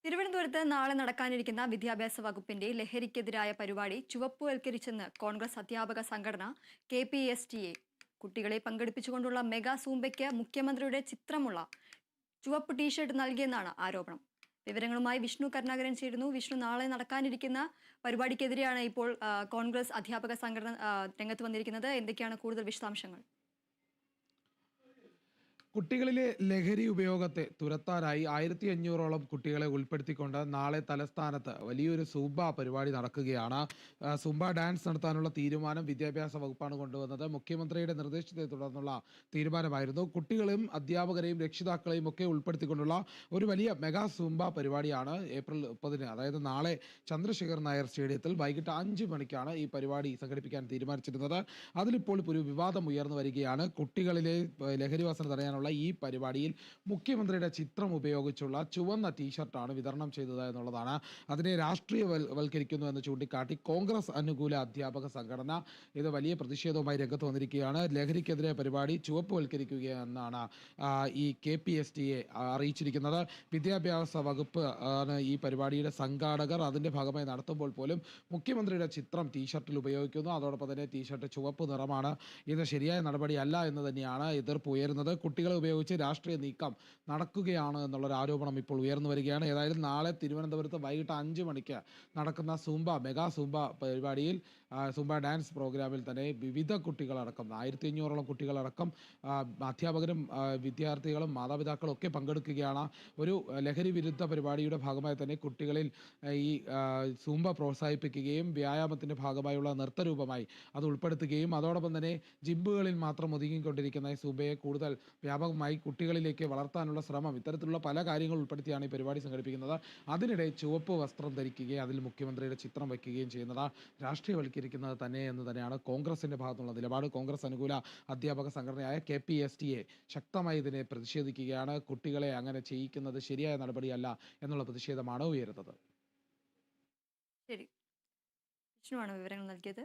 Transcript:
തിരുവനന്തപുരത്ത് നാളെ നടക്കാനിരിക്കുന്ന വിദ്യാഭ്യാസ വകുപ്പിന്റെ ലഹരിക്കെതിരായ പരിപാടി ചുവപ്പുവൽക്കരിച്ചെന്ന് കോൺഗ്രസ് അധ്യാപക സംഘടന KPSTA. കുട്ടികളെ പങ്കെടുപ്പിച്ചുകൊണ്ടുള്ള മെഗാ സൂംബയ്ക്ക് മുഖ്യമന്ത്രിയുടെ ചിത്രമുള്ള ചുവപ്പ് ടീഷർട്ട് നൽകിയെന്നാണ് ആരോപണം. വിവരങ്ങളുമായി വിഷ്ണു കരുണാകരൻ ചേരുന്നു. വിഷ്ണു, നാളെ നടക്കാനിരിക്കുന്ന പരിപാടിക്കെതിരെയാണ് ഇപ്പോൾ കോൺഗ്രസ് അധ്യാപക സംഘടന രംഗത്ത് വന്നിരിക്കുന്നത്. എന്തൊക്കെയാണ് കൂടുതൽ വിശദാംശങ്ങൾ? കുട്ടികളിലെ ലഹരി ഉപയോഗത്തെ തുരത്താനായി 1500ഓളം കുട്ടികളെ ഉൾപ്പെടുത്തിക്കൊണ്ട് നാളെ തലസ്ഥാനത്ത് വലിയൊരു സൂംബ പരിപാടി നടക്കുകയാണ്. സൂംബ ഡാൻസ് നടത്താനുള്ള തീരുമാനം വിദ്യാഭ്യാസ വകുപ്പാണ് കൊണ്ടുവന്നത്. മുഖ്യമന്ത്രിയുടെ നിർദ്ദേശത്തെ തുടർന്നുള്ള തീരുമാനമായിരുന്നു. കുട്ടികളെയും അധ്യാപകരെയും രക്ഷിതാക്കളെയും ഒക്കെ ഉൾപ്പെടുത്തിക്കൊണ്ടുള്ള ഒരു വലിയ മെഗാ സൂംബ പരിപാടിയാണ് ഏപ്രിൽ 30-ന്, അതായത് നാളെ ചന്ദ്രശേഖർ നായർ സ്റ്റേഡിയത്തിൽ വൈകിട്ട് 5 മണിക്കാണ് ഈ പരിപാടി സംഘടിപ്പിക്കാൻ തീരുമാനിച്ചിരുന്നത്. അതിലിപ്പോൾ ഒരു വിവാദം ഉയർന്നു വരികയാണ്. കുട്ടികളിലെ ലഹരി വസന തടയാനുള്ള ഈ പരിപാടിയിൽ മുഖ്യമന്ത്രിയുടെ ചിത്രം ഉപയോഗിച്ചുള്ള ചുവന്ന ടീഷർട്ടാണ് വിതരണം ചെയ്തത് എന്നുള്ളതാണ്. അതിനെ രാഷ്ട്രീയവൽക്കരിക്കുന്നു എന്ന് ചൂണ്ടിക്കാട്ടി കോൺഗ്രസ് അനുകൂല അധ്യാപക സംഘടന ഇത് വലിയ പ്രതിഷേധവുമായി രംഗത്ത് വന്നിരിക്കുകയാണ്. ലഹരിക്കെതിരെ പരിപാടി ചുവപ്പുവൽക്കരിക്കുകയെന്നാണ് ഈ KPSTA അറിയിച്ചിരിക്കുന്നത്. വിദ്യാഭ്യാസ വകുപ്പ് ആണ് ഈ പരിപാടിയുടെ സംഘാടകർ. അതിൻ്റെ ഭാഗമായി നടത്തുമ്പോൾ പോലും മുഖ്യമന്ത്രിയുടെ ചിത്രം ടീഷർട്ടിൽ ഉപയോഗിക്കുന്നു. അതോടൊപ്പം തന്നെ ടീഷർട്ട് ചുവപ്പ് നിറമാണ്. ഇത് ശരിയായ നടപടിയല്ല എന്ന് തന്നെയാണ് എതിർപ്പ് ഉയരുന്നത്. കുട്ടികളെ ഉപയോഗിച്ച് രാഷ്ട്രീയ നീക്കം നടക്കുകയാണ് എന്നുള്ളൊരു ആരോപണം ഇപ്പോൾ ഉയർന്നു വരികയാണ്. ഏതായാലും നാളെ തിരുവനന്തപുരത്ത് വൈകിട്ട് 5 മണിക്ക് നടക്കുന്ന മെഗാ സൂംബ പരിപാടിയിൽ സൂംബ ഡാൻസ് പ്രോഗ്രാമിൽ തന്നെ വിവിധ കുട്ടികളടക്കം 1500ഓളം കുട്ടികളടക്കം അധ്യാപകരും വിദ്യാർത്ഥികളും മാതാപിതാക്കളും ഒക്കെ പങ്കെടുക്കുകയാണ്. ഒരു ലഹരി വിരുദ്ധ പരിപാടിയുടെ ഭാഗമായി തന്നെ കുട്ടികളിൽ ഈ സൂംബ പ്രോത്സാഹിപ്പിക്കുകയും വ്യായാമത്തിൻ്റെ ഭാഗമായുള്ള നൃത്തരൂപമായി അത് ഉൾപ്പെടുത്തുകയും അതോടൊപ്പം തന്നെ ജിമ്മുകളിൽ മാത്രം ഒതുങ്ങിക്കൊണ്ടിരിക്കുന്ന ഈ സൂംബയെ കൂടുതൽ വ്യാപകമായി കുട്ടികളിലേക്ക് വളർത്താനുള്ള ശ്രമം, ഇത്തരത്തിലുള്ള പല കാര്യങ്ങൾ ഉൾപ്പെടുത്തിയാണ് ഈ പരിപാടി സംഘടിപ്പിക്കുന്നത്. അതിനിടെ ചുവപ്പ് വസ്ത്രം ധരിക്കുകയും അതിൽ മുഖ്യമന്ത്രിയുടെ ചിത്രം വയ്ക്കുകയും ചെയ്യുന്നത് രാഷ്ട്രീയവൽക്കരിക്കുന്നത് തന്നെ എന്ന് തന്നെയാണ് കോൺഗ്രസിൻ്റെ ഭാഗത്തുള്ള നിലപാട്. കോൺഗ്രസ് അനുകൂല അധ്യാപക സംഘടനയായ KPSTA ശക്തമായി ഇതിനെ പ്രതിഷേധിക്കുകയാണ്. കുട്ടികളെ അങ്ങനെ ചെയ്യിക്കുന്നത് ശരിയായ നടപടിയല്ല എന്നുള്ള പ്രതിഷേധമാണ് ഉയരുന്നത്. ശരി, വിഷ്ണുവാണ് വിവരങ്ങൾ നൽകിയത്.